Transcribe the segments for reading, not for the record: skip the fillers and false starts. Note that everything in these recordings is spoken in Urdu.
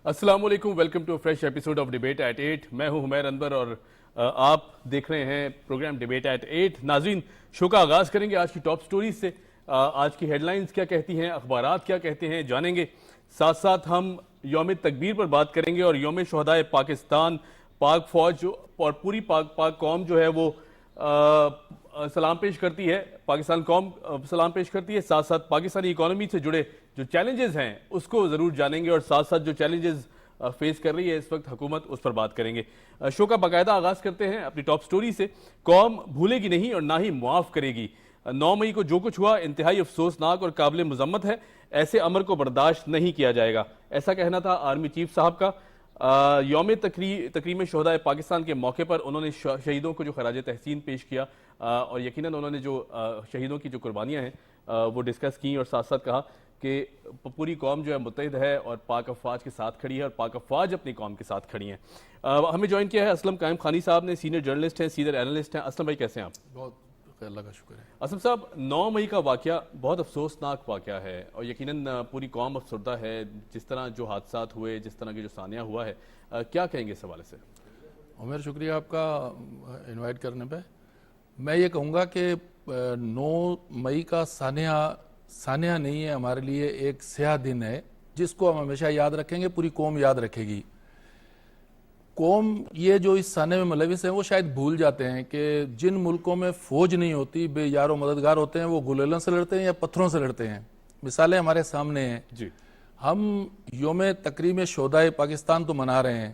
السلام علیکم، welcome to fresh episode of debate at 8. میں ہوں حمیر انور اور آپ دیکھ رہے ہیں پروگرام ڈیبیٹ ایٹ 8. ناظرین، شو کا آغاز کریں گے آج کی ٹاپ سٹوریز سے. آج کی ہیڈ لائنز کیا کہتی ہیں، اخبارات کیا کہتے ہیں، جانیں گے. ساتھ ساتھ ہم یوم تکبیر پر بات کریں گے اور یوم شہدائے پاکستان. پاک فوج اور پوری پاک قوم جو ہے وہ سلام پیش کرتی ہے، پاکستان قوم سلام پیش کرتی ہے. ساتھ ساتھ پاکستانی اکانومی سے جڑے جو چیلنجز ہیں اس کو ضرور جانیں گے، اور ساتھ ساتھ جو چیلنجز فیس کر رہی ہے اس وقت حکومت، اس پر بات کریں گے. شو کا باقاعدہ آغاز کرتے ہیں اپنی ٹاپ سٹوری سے. قوم بھولے گی نہیں اور نہ ہی معاف کرے گی. 9 مئی کو جو کچھ ہوا انتہائی افسوسناک اور قابل مذمت ہے. ایسے امر کو برداشت نہیں کیا جائے گا، ایسا کہنا تھا آرمی چیف صاحب کا. یوم تکریم شہدائے پاکستان کے موقع پر انہوں نے شہیدوں کو جو خراج تحسین پیش کیا اور یقیناً انہوں نے جو شہیدوں کی جو قربانیاں ہیں وہ ڈسکس کی، اور ساتھ ساتھ کہا کہ پوری قوم جو ہے متحد ہے اور پاک افواج کے ساتھ کھڑی ہے اور پاک افواج اپنی قوم کے ساتھ کھڑی ہیں. ہمیں جوائن کیا ہے اسلم قائم خانی صاحب نے، سینئر جرنلسٹ ہیں، سینئر اینالسٹ ہیں. اسلم بھائی کیسے ہیں آپ؟ بہت اللہ کا شکر ہے. اسلم صاحب، 9 مئی کا واقعہ بہت افسوسناک واقعہ ہے اور یقیناً پوری قوم افسردہ ہے جس طرح جو حادثات ہوئے، جس طرح کے جو سانحہ ہوا ہے. کیا کہیں گے اس حوالے سے؟ عمر، شکریہ آپ کا انوائٹ کرنے پہ. میں یہ کہوں گا کہ 9 مئی کا سانحہ نہیں ہے، ہمارے لیے ایک سیاہ دن ہے جس کو ہم ہمیشہ یاد رکھیں گے، پوری قوم یاد رکھے گی. قوم یہ جو اس سانحے میں ملوث ہیں وہ شاید بھول جاتے ہیں کہ جن ملکوں میں فوج نہیں ہوتی، بے یار و مددگار ہوتے ہیں، وہ گلیلوں سے لڑتے ہیں یا پتھروں سے لڑتے ہیں. مثالیں ہمارے سامنے ہیں. جی، ہم یوم تکریم شہدائے پاکستان تو منا رہے ہیں،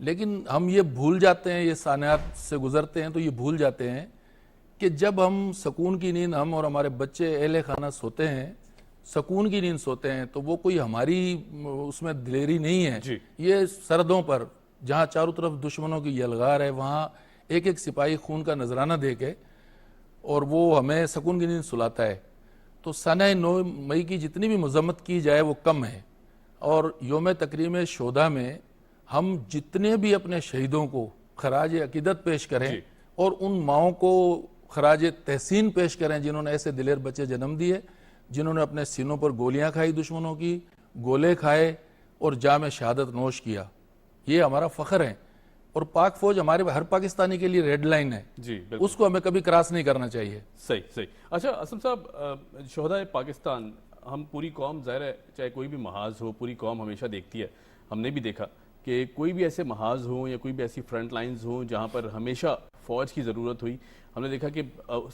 لیکن ہم یہ بھول جاتے ہیں، یہ سانحات سے گزرتے ہیں تو یہ بھول جاتے ہیں کہ جب ہم سکون کی نیند، ہم اور ہمارے بچے اہل خانہ سوتے ہیں، سکون کی نیند سوتے ہیں، تو وہ کوئی ہماری اس میں دلیری نہیں ہے. جی، یہ سرحدوں پر جہاں چاروں طرف دشمنوں کی یلغار ہے، وہاں ایک ایک سپاہی خون کا نذرانہ دے کے اور وہ ہمیں سکون کی نیند سلاتا ہے. تو سانحہ 9 مئی کی جتنی بھی مذمت کی جائے وہ کم ہے. اور یوم تکریم شہداء میں ہم جتنے بھی اپنے شہیدوں کو خراج عقیدت پیش کریں جی، اور ان ماؤں کو خراج تحسین پیش کریں جنہوں نے ایسے دلیر بچے جنم دیے، جنہوں نے اپنے سینوں پر گولیاں کھائی، دشمنوں کی گولے کھائے اور جام شہادت نوش کیا. یہ ہمارا فخر ہے اور پاک فوج ہمارے ہر پاکستانی کے لیے ریڈ لائن ہے. جی، بالکل اس کو ہمیں کبھی کراس نہیں کرنا چاہیے. صحیح. اچھا اسلم صاحب، شہدائے پاکستان، ہم پوری قوم، ظاہر ہے چاہے کوئی بھی محاذ ہو، پوری قوم ہمیشہ دیکھتی ہے. ہم نے بھی دیکھا کہ کوئی بھی ایسے محاذ ہوں یا کوئی بھی ایسی فرنٹ لائنز ہوں جہاں پر ہمیشہ فوج کی ضرورت ہوئی. ہم نے دیکھا کہ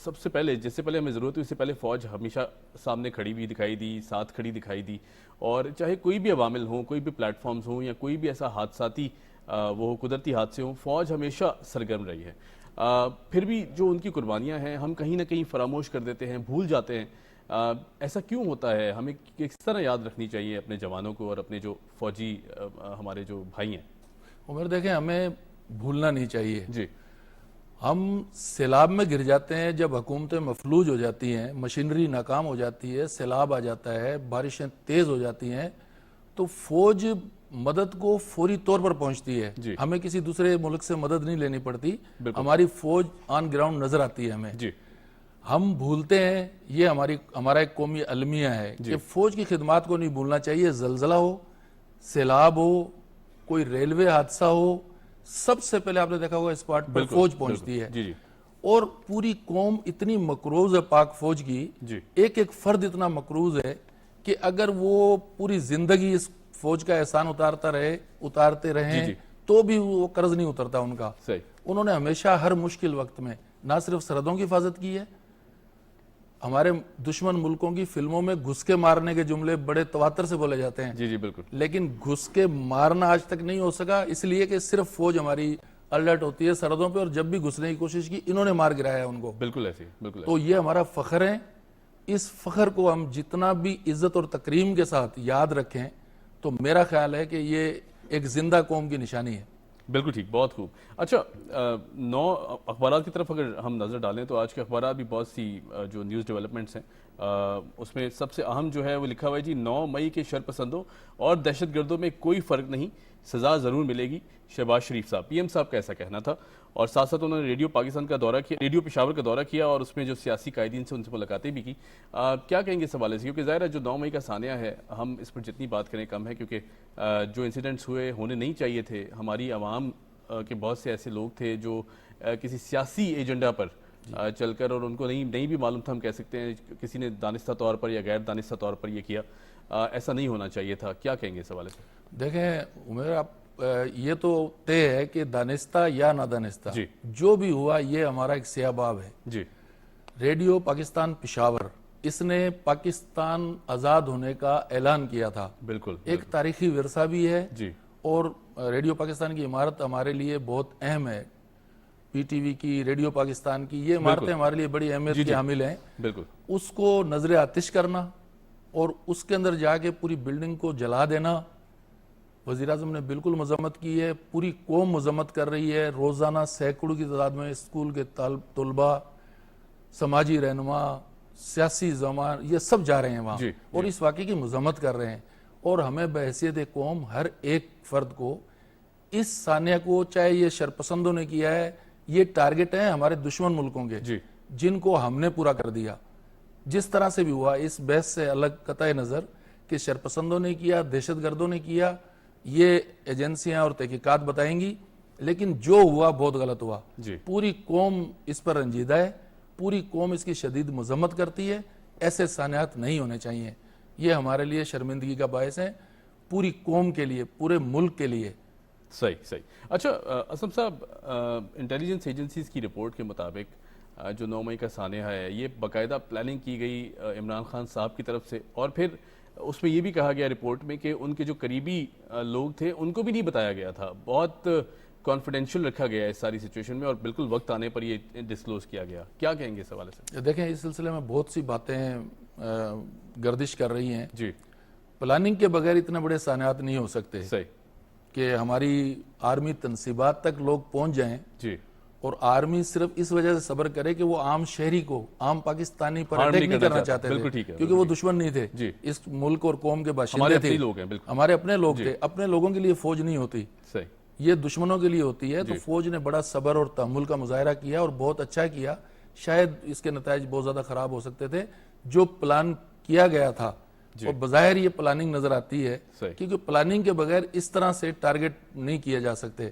سب سے پہلے، جس سے پہلے ہمیں ضرورت ہوئی، اس سے پہلے فوج ہمیشہ سامنے کھڑی ہوئی دکھائی دی، ساتھ کھڑی دکھائی دی. اور چاہے کوئی بھی عوامل ہوں، کوئی بھی پلیٹ فارمز ہوں یا کوئی بھی ایسا حادثاتی وہ قدرتی حادثے ہوں، فوج ہمیشہ سرگرم رہی ہے. پھر بھی جو ان کی قربانیاں ہیں ہم کہیں نہ کہیں فراموش کر دیتے ہیں، بھول جاتے ہیں. ایسا کیوں ہوتا ہے؟ ہمیں کس طرح یاد رکھنی چاہیے اپنے جوانوں کو اور اپنے جو فوجی ہمارے جو بھائی ہیں؟ عمر دیکھیں، ہمیں بھولنا نہیں چاہیے. جی، ہم سیلاب میں گر جاتے ہیں جب حکومتیں مفلوج ہو جاتی ہیں، مشینری ناکام ہو جاتی ہے، سیلاب آ جاتا ہے، بارشیں تیز ہو جاتی ہیں، تو فوج مدد کو فوری طور پر پہنچتی ہے. جی، ہمیں کسی دوسرے ملک سے مدد نہیں لینی پڑتی، بالکل. ہماری فوج آن گراؤنڈ نظر آتی ہے ہمیں. جی، ہم بھولتے ہیں، یہ ہمارا ایک قومی المیہ ہے کہ فوج کی خدمات کو نہیں بھولنا چاہیے. زلزلہ ہو، سیلاب ہو، کوئی ریلوے حادثہ ہو، سب سے پہلے آپ نے دیکھا ہوگا اسپاٹ پر فوج پہنچتی ہے. جی، اور پوری قوم اتنی مقروض ہے پاک فوج کی، جی، ایک ایک فرد اتنا مقروض ہے کہ اگر وہ پوری زندگی اس فوج کا احسان اتارتے رہیں تو بھی وہ قرض نہیں اترتا ان کا. صحیح. انہوں نے ہمیشہ ہر مشکل وقت میں نہ صرف سرحدوں کی حفاظت کی ہے، ہمارے دشمن ملکوں کی فلموں میں گھس کے مارنے کے جملے بڑے تواتر سے بولے جاتے ہیں. جی، بالکل. لیکن گھس کے مارنا آج تک نہیں ہو سکا، اس لیے کہ صرف فوج ہماری الرٹ ہوتی ہے سرحدوں پہ، اور جب بھی گھسنے کی کوشش کی انہوں نے مار گرایا ان کو. بالکل ایسے، بالکل. تو یہ ہمارا فخر ہے. اس فخر کو ہم جتنا بھی عزت اور تکریم کے ساتھ یاد رکھیں تو میرا خیال ہے کہ یہ ایک زندہ قوم کی نشانی ہے. بالکل ٹھیک، بہت خوب. اچھا، 9 اخبارات کی طرف اگر ہم نظر ڈالیں تو آج کے اخبارات بھی بہت سی جو نیوز ڈیولپمنٹس ہیں اس میں سب سے اہم جو ہے وہ لکھا ہوا ہے جی، 9 مئی کے شرپسندوں اور دہشت گردوں میں کوئی فرق نہیں، سزا ضرور ملے گی. شہباز شریف صاحب پی ایم صاحب کا ایسا کہنا تھا, اور ساتھ ساتھ انہوں نے ریڈیو پاکستان کا دورہ کیا, ریڈیو پشاور کا دورہ کیا, اور اس میں جو سیاسی قائدین سے ان سے ملاقاتیں بھی کی. کیا کہیں گے اس حوالے سے, کیونکہ ظاہر ہے جو 9 مئی کا سانحہ ہے, ہم اس پر جتنی بات کریں کم ہے, کیونکہ جو انسیڈنٹس ہونے نہیں چاہیے تھے, ہماری عوام کے بہت سے ایسے لوگ تھے جو کسی سیاسی ایجنڈا پر چل کر, اور ان کو نہیں بھی معلوم تھا, ہم کہہ سکتے ہیں کسی نے دانستہ طور پر یا غیر دانستہ طور پر یہ کیا, ایسا نہیں ہونا چاہیے تھا. کیا کہیں گے اس حوالے سے؟ دیکھیں عمر, آپ یہ تو طے ہے کہ دانستہ یا نادانستہ جی. جو بھی ہوا یہ ہمارا ایک سیاہ باب ہے. جی. ریڈیو پاکستان پشاور, اس نے پاکستان آزاد ہونے کا اعلان کیا تھا. بالکل ایک تاریخی ورثہ بھی ہے, جی. اور ریڈیو پاکستان کی عمارت ہمارے لیے بہت اہم ہے. پی ٹی وی کی, ریڈیو پاکستان کی, یہ عمارتیں ہمارے لیے بڑی اہمیت کے حامل ہیں. بالکل. اس کو نظر آتش کرنا اور اس کے اندر جا کے پوری بلڈنگ کو جلا دینا, وزیراعظم نے بالکل مذمت کی ہے, پوری قوم مذمت کر رہی ہے. روزانہ سینکڑوں کی تعداد میں اسکول کے طلباء, سماجی رہنما, سیاسی زمان, یہ سب جا رہے ہیں وہاں اور اس واقعے کی مذمت کر رہے ہیں. اور ہمیں بحیثیت قوم ہر ایک فرد کو اس سانحہ کو, چاہے یہ شرپسندوں نے کیا ہے, یہ ٹارگٹ ہیں ہمارے دشمن ملکوں کے, جن کو ہم نے پورا کر دیا. جس طرح سے بھی ہوا, اس بحث سے الگ قطع نظر کہ شرپسندوں نے کیا, دہشت گردوں نے کیا, یہ ایجنسیاں اور تحقیقات بتائیں گی, لیکن جو ہوا بہت غلط ہوا. پوری قوم اس پر رنجیدہ ہے, پوری قوم اس کی شدید مذمت کرتی ہے. ایسے سانحات نہیں ہونے چاہیے, یہ ہمارے لیے شرمندگی کا باعث ہے, پوری قوم کے لیے, پورے ملک کے لیے. صحیح. اچھا اسلم صاحب, انٹیلیجنس ایجنسیز کی رپورٹ کے مطابق جو 9 مئی کا سانحہ ہے, یہ باقاعدہ پلاننگ کی گئی عمران خان صاحب کی طرف سے, اور پھر اس میں یہ بھی کہا گیا رپورٹ میں کہ ان کے جو قریبی لوگ تھے ان کو بھی نہیں بتایا گیا تھا. بہت کانفیڈینشیل رکھا گیا اس ساری سچویشن میں, اور بالکل وقت آنے پر یہ ڈسکلوز کیا گیا. کیا کہیں گے اس حوالے سے؟ دیکھیں, اس سلسلے میں بہت سی باتیں گردش کر رہی ہیں. جی. پلاننگ کے بغیر اتنے بڑے سانحات نہیں ہو سکتے. صحیح. کہ ہماری آرمی تنصیبات تک لوگ پہنچ جائیں. جی. اور آرمی صرف اس وجہ سے صبر کرے کہ وہ عام شہری کو, عام پاکستانی پر اٹیک نہیں کرنا چاہتے تھے, کیونکہ وہ دشمن نہیں تھے, اس ملک اور قوم کے باشندے تھے, ہمارے اپنے لوگ تھے. اپنے لوگوں کے لیے فوج نہیں ہوتی, یہ دشمنوں کے لیے ہوتی ہے. تو فوج نے بڑا صبر اور تحمل کا مظاہرہ کیا, اور بہت اچھا کیا. شاید اس کے نتائج بہت زیادہ خراب ہو سکتے تھے. جو پلان کیا گیا تھا, اور بظاہر یہ پلاننگ نظر آتی ہے, کیونکہ پلاننگ کے بغیر اس طرح سے ٹارگٹ نہیں کیے جا سکتے.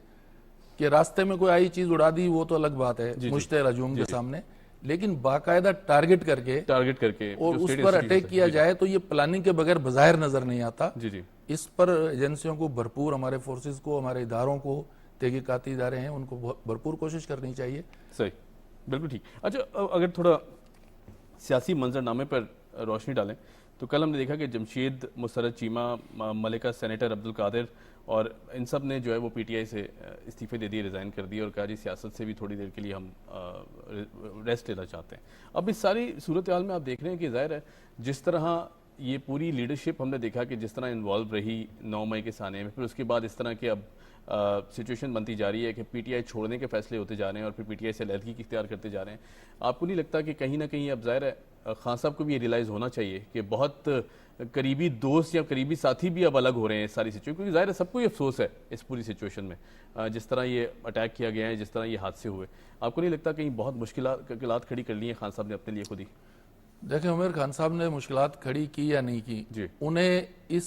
کہ راستے میں کوئی آئی چیز اڑا دی وہ تو الگ بات ہے مشتعل ہجوم کے سامنے, لیکن باقاعدہ ٹارگٹ کر کے اور اس پر اٹیک کیا جائے تو یہ پلاننگ کے بغیر بظاہر نظر نہیں آتا. اس پر ایجنسیوں کو بھرپور, ہمارے فورسز کو, ہمارے اداروں کو, تحقیقاتی ادارے ہیں, ان کو بھرپور کوشش کرنی چاہیے. صحیح, بالکل ٹھیک. اچھا, اگر تھوڑا سیاسی منظرنامے پر روشنی ڈالیں تو کل ہم نے دیکھا کہ جمشید مسرت چیمہ, ملکہ سینیٹر عبدالقادر, اور ان سب نے جو ہے وہ پی ٹی آئی سے استعفے دے دیے, ریزائن کر دیے, اور کہا جی سیاست سے بھی تھوڑی دیر کے لیے ہم ریسٹ لینا چاہتے ہیں. اب اس ساری صورتحال میں آپ دیکھ رہے ہیں کہ ظاہر ہے جس طرح یہ پوری لیڈرشپ ہم نے دیکھا کہ جس طرح انوالو رہی 9 مئی کے سانحے میں, پھر اس کے بعد اس طرح کہ اب سچویشن بنتی جا رہی ہے کہ پی ٹی آئی چھوڑنے کے فیصلے ہوتے جا رہے ہیں, اور پھر پی ٹی آئی سے علیحدگی کی اختیار کرتے جا رہے ہیں. آپ کو نہیں لگتا کہ کہیں نہ کہیں اب ظاہر ہے خان صاحب کو بھی یہ ریلائز ہونا چاہیے کہ بہت قریبی دوست یا قریبی ساتھی بھی اب الگ ہو رہے ہیں اس ساری سچویشن, کیونکہ ظاہر ہے سب کو یہ افسوس ہے اس پوری سچویشن میں جس طرح یہ اٹیک کیا گیا ہے, جس طرح یہ حادثے ہوئے. آپ کو نہیں لگتا کہیں بہت مشکلات کھڑی کر لی ہیں خان صاحب نے اپنے لیے خود ہی؟ دیکھیں عمر, خان صاحب نے مشکلات کھڑی کی یا نہیں کی, انہیں اس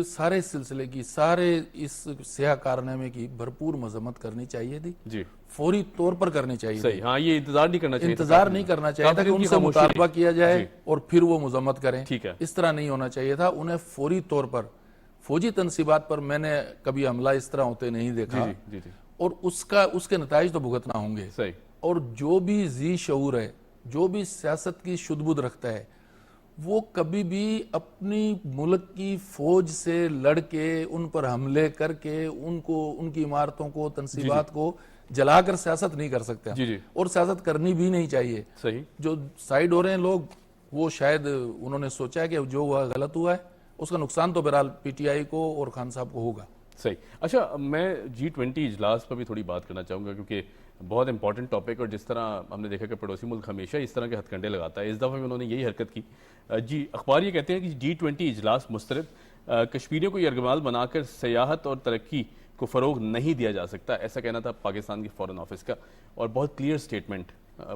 سارے سلسلے کی, سارے اس سیاہ کارنامے کی بھرپور مذمت کرنی چاہیے تھی, فوری طور پر کرنی چاہیے تھی. ہاں, یہ انتظار نہیں کرنا چاہیے, انتظار نہیں کرنا چاہیے تھا کہ ان سے مطالبہ کیا جائے اور پھر وہ مذمت کریں. اس طرح نہیں ہونا چاہیے تھا. انہیں فوری طور پر, فوجی تنصیبات پر میں نے کبھی حملہ اس طرح ہوتے نہیں دیکھا, اور اس کے نتائج تو بھگتنا ہوں گے. اور جو بھی ذی شعور ہے, جو بھی سیاست کی شد بدھ رکھتا ہے, وہ کبھی بھی اپنی ملک کی فوج سے لڑ کے, ان پر حملے کر کے, ان کی عمارتوں کو, تنصیبات کو جلا کر سیاست نہیں کر سکتے, اور سیاست کرنی بھی نہیں چاہیے. جو سائیڈ ہو رہے ہیں لوگ, وہ شاید انہوں نے سوچا ہے کہ جو ہوا غلط ہوا ہے, اس کا نقصان تو بہرحال پی ٹی آئی کو اور خان صاحب کو ہوگا. صحیح. اچھا, میں G20 اجلاس پر بھی تھوڑی بات کرنا چاہوں گا, کیونکہ بہت امپورٹنٹ ٹاپک, اور جس طرح ہم نے دیکھا کہ پڑوسی ملک ہمیشہ اس طرح کے ہتھ کنڈے لگاتا ہے, اس دفعہ بھی انہوں نے یہی حرکت کی. جی, اخبار یہ کہتے ہیں کہ G20 اجلاس مسترد, کشمیریوں کو یرغمال بنا کر سیاحت اور ترقی کو فروغ نہیں دیا جا سکتا، ایسا کہنا تھا پاکستان کی فورن آفس کا، اور بہت کلیئر سٹیٹمنٹ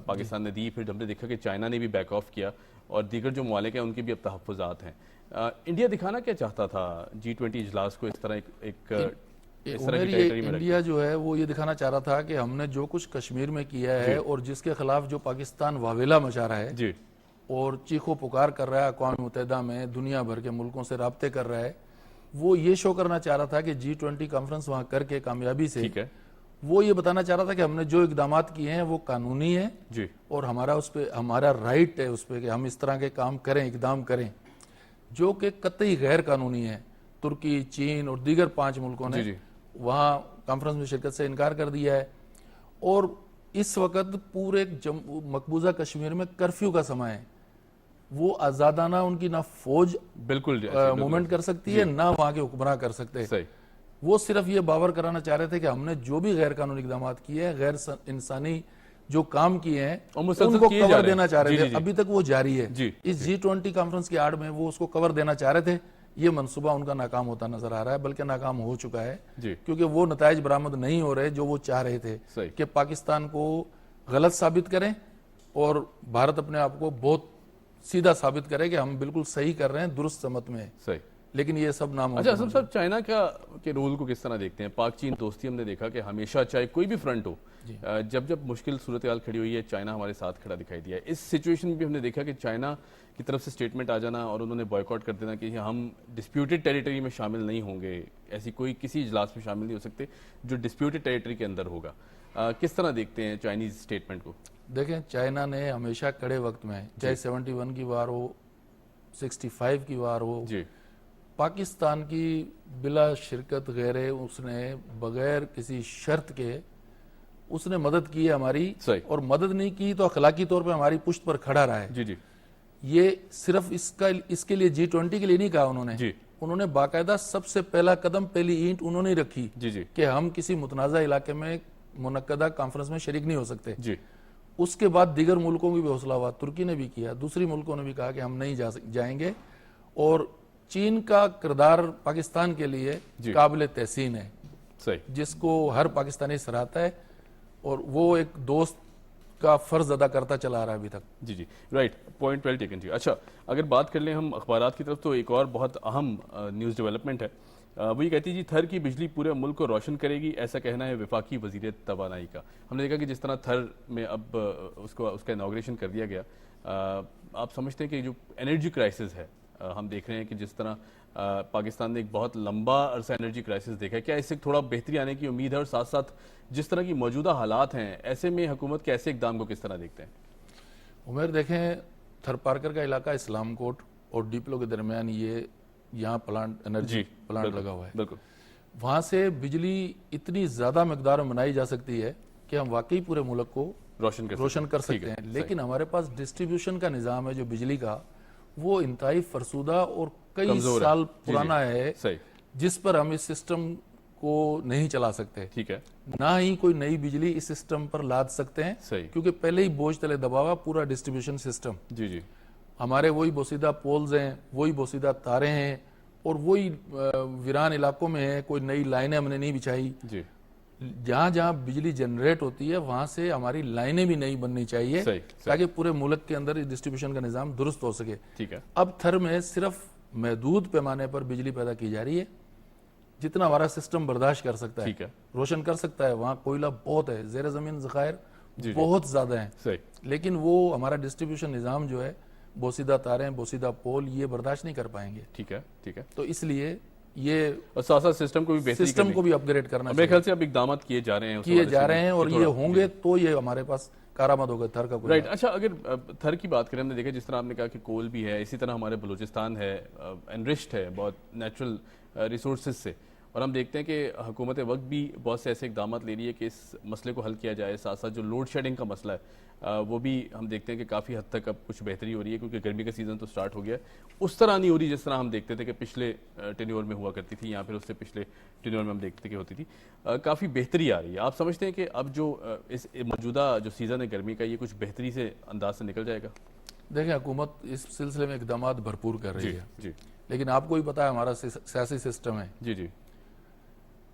پاکستان نے دی. پھر ہم نے دیکھا کہ چائنا نے بھی بیک آف کیا اور دیگر جو ممالک ہیں ان کے بھی اب تحفظات ہیں. انڈیا دکھانا کیا چاہتا تھا G20 اجلاس کو اس طرح ایک اس طرح کی ٹیریٹری میں؟ انڈیا جو ہے وہ یہ دکھانا چاہ رہا تھا کہ ہم نے جو کچھ کشمیر میں کیا ہے اور جس کے خلاف جو پاکستان واویلا مچا رہا ہے جی اور چیخو پکار کر رہا ہے اقوام متحدہ میں، دنیا بھر کے ملکوں سے رابطے کر رہا ہے، وہ یہ شو کرنا چاہ رہا تھا کہ G20 کانفرنس وہاں کر کے کامیابی سے ٹھیک ہے وہ یہ بتانا چاہ رہا تھا کہ ہم نے جو اقدامات کیے ہیں وہ قانونی ہیں جی اور ہمارا اس پہ ہمارا رائٹ ہے اس پہ کہ ہم اس طرح کے کام کریں، اقدام کریں، جو کہ قطعی غیر قانونی ہے. ترکی، چین اور دیگر 5 ملکوں نے جی وہاں کانفرنس میں شرکت سے انکار کر دیا ہے. اور اس وقت پورے مقبوضہ کشمیر میں کرفیو کا سماں ہے، وہ آزادانہ ان کی نہ فوج بالکل موومنٹ کر سکتی ہے نہ وہاں کے حکمراں کر سکتے. صحیح. وہ صرف یہ باور کرانا چاہ رہے تھے کہ ہم نے جو بھی غیر قانونی اقدامات کیے ہیں، غیر انسانی جو کام کیے ہیں اور مسلسل ان کو کیے جا کور رہے ہیں. دینا چاہ رہے جی تھے. جی جی ابھی تک وہ جاری ہے. جی اس G20 کانفرنس کی آڑ میں وہ اس کو کور دینا چاہ رہے تھے. یہ منصوبہ ان کا ناکام ہوتا نظر آ رہا ہے، بلکہ ناکام ہو چکا ہے، جی کیونکہ وہ نتائج برآمد نہیں ہو رہے جو وہ چاہ رہے تھے صحیح. کہ پاکستان کو غلط ثابت کریں اور بھارت اپنے آپ کو بہت سیدھا ثابت کرے کہ ہم بالکل صحیح کر رہے ہیں، درست سمت میں. صحیح. لیکن یہ سب ناممکن. اچھا اسلم صاحب، چائنا کے رول کو کس طرح دیکھتے ہیں؟ پاک چین دوستی ہم نے دیکھا کہ ہمیشہ چاہے کوئی بھی فرنٹ ہو، جب مشکل صورتحال کھڑی ہوئی ہے چائنا ہمارے ساتھ کھڑا دکھائی دیا ہے. اس سچویشن میں بھی ہم نے دیکھا کہ چائنا کی طرف سے سٹیٹمنٹ آ جانا اور انہوں نے بوائیکاٹ کر دینا کہ ہم ڈسپیوٹڈ ٹیریٹری میں شامل نہیں ہوں گے، ایسی کوئی کسی اجلاس میں شامل نہیں ہو سکتے جو ڈسپیوٹڈ ٹیریٹری کے اندر ہوگا. کس طرح دیکھتے ہیں چائنیز سٹیٹمنٹ کو؟ دیکھیں، چائنا نے ہمیشہ کڑے وقت میں، چاہے 71 کی وار ہو، 65 کی وار ہو، جی پاکستان کی بلا شرکت غیرے اس نے بغیر کسی شرط کے اس نے مدد کی ہے ہماری. صحیح. اور مدد نہیں کی تو اخلاقی طور پہ ہماری پشت پر کھڑا رہا ہے. جی جی یہ صرف اس کے لیے G20 کے لیے نہیں کہا انہوں نے. جی انہوں نے باقاعدہ سب سے پہلا قدم، پہلی اینٹ انہوں نے رکھی جی جی کہ ہم کسی متنازع علاقے میں منعقدہ کانفرنس میں شریک نہیں ہو سکتے. جی اس کے بعد دیگر ملکوں کی بھی حوصلہ ہوا، ترکی نے بھی کیا، دوسری ملکوں نے بھی کہا کہ ہم نہیں جائیں گے. اور چین کا کردار پاکستان کے لیے قابل تحسین ہے، صحیح، جس کو ہر پاکستانی سراہتا ہے اور وہ ایک دوست کا فرض ادا کرتا چلا آ رہا ہے ابھی تک. جی جی رائٹ، پوائنٹ ویل ٹیکن جی. اچھا اگر بات کر لیں ہم اخبارات کی طرف، تو ایک اور بہت اہم نیوز ڈیولپمنٹ ہے. وہ یہ کہتی ہے تھر کی بجلی پورے ملک کو روشن کرے گی، ایسا کہنا ہے وفاقی وزیر توانائی کا. ہم نے دیکھا کہ جس طرح تھر میں اب اس کا انوگریشن کر دیا گیا. آپ سمجھتے ہیں کہ جو انرجی کرائسس ہے، ہم دیکھ رہے ہیں کہ جس طرح پاکستان نے ایک بہت لمبا عرصہ انرجی کرائسس دیکھا ہے، کیا اس سے تھوڑا بہتری آنے کی امید ہے؟ اور ساتھ ساتھ جس طرح کی موجودہ حالات ہیں، ایسے میں حکومت کے ایسے اقدام کو کس طرح دیکھتے ہیں؟ عمر دیکھیں، تھر پارکر کا علاقہ اسلام کوٹ اور ڈیپلو کے درمیان یہاں انرجی پلانٹ لگا ہوا ہے. بالکل. وہاں سے بجلی اتنی زیادہ مقدار میں بنائی جا سکتی ہے کہ ہم واقعی پورے ملک کو روشن کر سکتے ہیں. لیکن ہمارے پاس ڈسٹریبیوشن کا نظام ہے جو بجلی کا، وہ انتہائی فرسودہ اور کئی سال پرانا ہے، جس پر ہم اس سسٹم کو نہیں چلا سکتے. ٹھیک ہے. نہ ہی کوئی نئی بجلی اس سسٹم پر لاد سکتے ہیں، کیونکہ پہلے ہی بوجھ تلے دبا ہوا پورا ڈسٹریبیوشن سسٹم. جی جی ہمارے وہی بوسیدہ پولز ہیں، وہی بوسیدہ تاریں ہیں اور وہی ویران علاقوں میں ہیں. کوئی نئی لائنیں ہم نے نہیں بچھائی. جی جہاں جہاں بجلی جنریٹ ہوتی ہے وہاں سے ہماری لائنیں بھی نہیں بننی چاہیے تاکہ پورے ملک کے اندر ڈسٹریبیوشن کا نظام درست ہو سکے. ٹھیک ہے. اب تھر میں صرف محدود پیمانے پر بجلی پیدا کی جا رہی ہے، جتنا ہمارا سسٹم برداشت کر سکتا ہے، روشن کر سکتا ہے. وہاں کوئلہ بہت ہے، زیر زمین ذخائر بہت زیادہ ہیں، لیکن وہ ہمارا ڈسٹریبیوشن نظام جو ہے، بوسیدہ تاریں، بوسیدہ پول، یہ برداشت نہیں کر پائیں گے. ٹھیک ہے. ٹھیک ہے. تو اس لیے یہ ساتھ ساتھ سسٹم کو بھی اپ گریڈ کرنا میرے خیال سے اب اقدامات کیے جا رہے ہیں اور یہ ہوں گے تو یہ ہمارے پاس کارآمد ہوگا تھر کا. رائٹ. اچھا اگر تھر کی بات کریں، ہم نے دیکھا جس طرح آپ نے کہا کہ کول بھی ہے، اسی طرح ہمارے بلوچستان ہے، انرچڈ ہے بہت نیچرل ریسورسز سے، اور ہم دیکھتے ہیں کہ حکومت وقت بھی بہت سے ایسے اقدامات لے رہی ہے کہ اس مسئلے کو حل کیا جائے. ساتھ ساتھ جو لوڈ شیڈنگ کا مسئلہ ہے وہ بھی ہم دیکھتے ہیں کہ کافی حد تک اب کچھ بہتری ہو رہی ہے، کیونکہ گرمی کا سیزن تو سٹارٹ ہو گیا ہے. اس طرح نہیں ہو رہی جس طرح ہم دیکھتے تھے کہ پچھلے ٹینیور میں ہوا کرتی تھی، یا پھر اس سے پچھلے ٹینیور میں ہم دیکھتے تھے کہ ہوتی تھی. کافی بہتری آ رہی ہے. آپ سمجھتے ہیں کہ اب جو اس موجودہ جو سیزن ہے گرمی کا، یہ کچھ بہتری سے انداز سے نکل جائے گا؟ دیکھیں، حکومت اس سلسلے میں اقدامات بھرپور کر رہی ہے. جی. لیکن آپ کو بھی پتا ہے ہمارا سیاسی سسٹم ہے. جی جی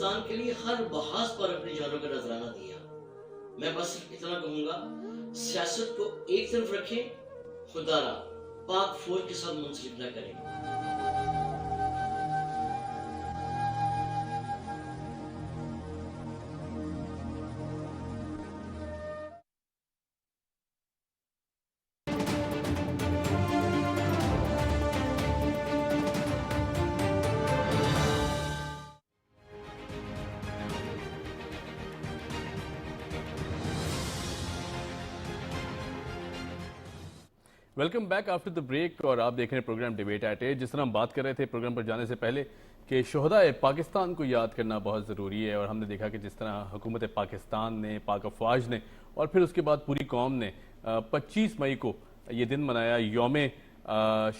پاکستان کے لیے ہر لحاظ پر اپنی جانوں کا نذرانہ دیا. میں بس اتنا کہوں گا، سیاست کو ایک طرف رکھیں، خدا را پاک فوج کے ساتھ منسلک نہ کریں. Welcome back after the break, اور آپ دیکھ رہے ہیں پروگرام ڈیبیٹ ایٹ 8. جس طرح ہم بات کر رہے تھے پروگرام پر جانے سے پہلے کہ شہدائے پاکستان کو یاد کرنا بہت ضروری ہے، اور ہم نے دیکھا کہ جس طرح حکومت پاکستان نے، پاک افواج نے، اور پھر اس کے بعد پوری قوم نے 25 مئی کو یہ دن منایا، یوم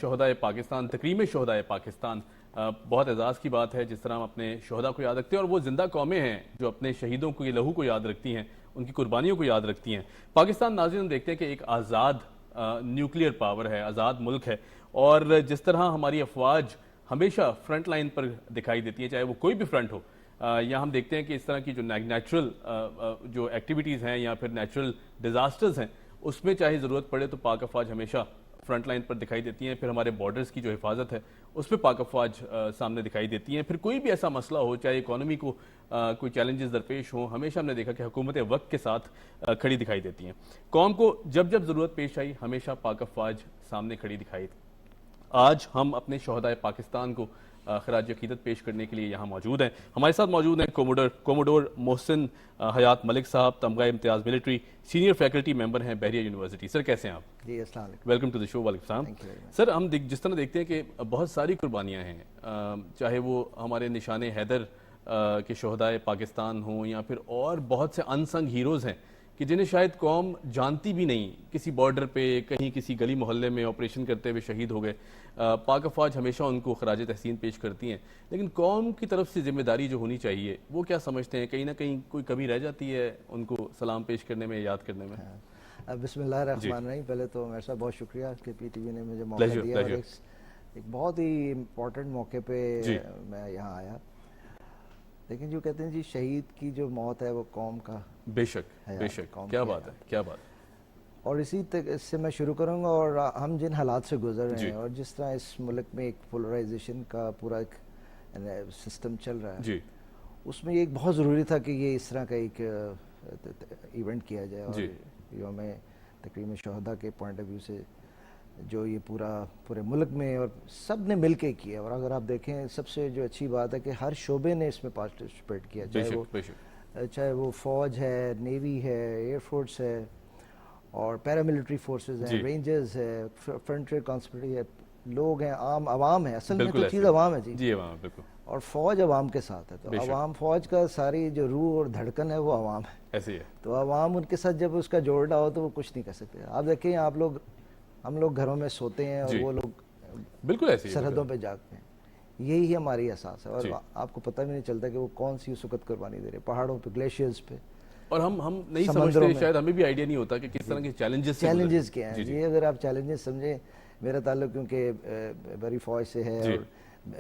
شہدائے پاکستان، تکریم شہدائے پاکستان. بہت اعزاز کی بات ہے جس طرح ہم اپنے شہداء کو یاد رکھتے ہیں، اور وہ زندہ قومیں ہیں جو اپنے شہیدوں کو، یہ لہو کو یاد رکھتی ہیں، ان کی قربانیوں کو یاد رکھتی ہیں. پاکستان ناظرین ہم دیکھتے ہیں کہ ایک آزاد نیوکلیئر پاور ہے، آزاد ملک ہے، اور جس طرح ہماری افواج ہمیشہ فرنٹ لائن پر دکھائی دیتی ہیں، چاہے وہ کوئی بھی فرنٹ ہو. یہاں ہم دیکھتے ہیں کہ اس طرح کی جو نیچرل جو ایکٹیویٹیز ہیں یا پھر نیچرل ڈیزاسٹرز ہیں، اس میں چاہے ضرورت پڑے تو پاک افواج ہمیشہ فرنٹ لائن پر دکھائی دیتی ہیں. پھر ہمارے بارڈرز کی جو حفاظت ہے اس پہ پاک افواج سامنے دکھائی دیتی ہیں. پھر کوئی بھی ایسا مسئلہ ہو، چاہے اکانومی کو کوئی چیلنجز درپیش ہوں، ہمیشہ ہم نے دیکھا کہ حکومت وقت کے ساتھ کھڑی دکھائی دیتی ہیں. قوم کو جب جب ضرورت پیش آئی ہمیشہ پاک افواج سامنے کھڑی دکھائی. آج ہم اپنے شہدائے پاکستان کو خراج عقیدت پیش کرنے کے لیے یہاں موجود ہیں. ہمارے ساتھ موجود ہیں کوموڈور محسن حیات ملک صاحب، تمغہ امتیاز ملٹری، سینئر فیکلٹی ممبر ہیں بحریہ یونیورسٹی. سر کیسے ہیں آپ؟ جی السلام علیکم. ویلکم ٹو دی شو. وعلیکم السلام. سر ہم جس طرح دیکھتے ہیں کہ بہت ساری قربانیاں ہیں، چاہے وہ ہمارے نشان حیدر کے شہدائے پاکستان ہوں، یا پھر اور بہت سے انسنگ ہیروز ہیں کہ جنہیں شاید قوم جانتی بھی نہیں. کسی بارڈر پہ، کہیں کسی گلی محلے میں آپریشن کرتے ہوئے شہید ہو گئے. پاک افواج ہمیشہ ان کو خراج تحسین پیش کرتی ہیں، لیکن قوم کی طرف سے ذمہ داری جو ہونی چاہیے وہ کیا سمجھتے ہیں؟ کہیں نہ کہیں کوئی کمی رہ جاتی ہے ان کو سلام پیش کرنے میں، یاد کرنے میں؟ بسم اللہ الرحمن الرحیم. پہلے تو میرے صاحب بہت شکریہ کہ پی ٹی وی نے مجھے موقع دیا، اور ایک بہت ہی امپورٹنٹ موقع پہ میں یہاں آیا. لیکن جو کہتے ہیں جی، شہید کی جو موت ہے وہ قوم کا بے شک بے شک. کیا بات ہے، کیا بات ہے. اور اسی اس سے میں شروع کروں گا. اور ہم جن حالات سے گزر رہے ہیں، اور جس طرح اس ملک میں ایک پولرائزیشن کا پورا ایک سسٹم چل رہا ہے، اس میں یہ ایک بہت ضروری تھا کہ یہ اس طرح کا ایک ایونٹ کیا جائے. اور یوم تکریم شہداء کے پوائنٹ آف ویو سے جو یہ پورے ملک میں اور سب نے مل کے کیا. اور اگر آپ دیکھیں، سب سے جو اچھی بات ہے کہ ہر شعبے نے اس میں پارٹیسپیٹ کیا، چاہے وہ فوج ہے، نیوی ہے، ایئر فورس ہے، اور پیراملٹری فورسز ہیں، رینجرز ہے، فرنٹیئر کانسپریٹی ہے، لوگ ہیں، عوام ہے. اصل میں تو چیز عوام ہے جی. عوام بالکل. اور فوج عوام کے ساتھ ہے، تو عوام، فوج کا ساری جو روح اور دھڑکن ہے وہ عوام ہے. ایسے ہی ہے. تو عوام ان کے ساتھ جب اس کا جوڑنا ہو تو وہ کچھ نہیں کر سکتے. آپ دیکھیں، ہم لوگ گھروں میں سوتے ہیں اور وہ لوگ بالکل ایسے سرحدوں پہ جاگتے ہیں. یہی ہماری احساس ہے. اور آپ کو پتہ بھی نہیں چلتا کہ وہ کون سی اس وقت قربانی دے رہے، پہاڑوں پہ، گلیشیئرز پہ. اور ہم نہیں سمجھتے، شاید ہمیں بھی آئیڈیا نہیں ہوتا کہ کس طرح کے چیلنجز کیا ہیں. یہ اگر آپ چیلنجز سمجھیں، میرا تعلق کیونکہ بحری فوج سے ہے، اور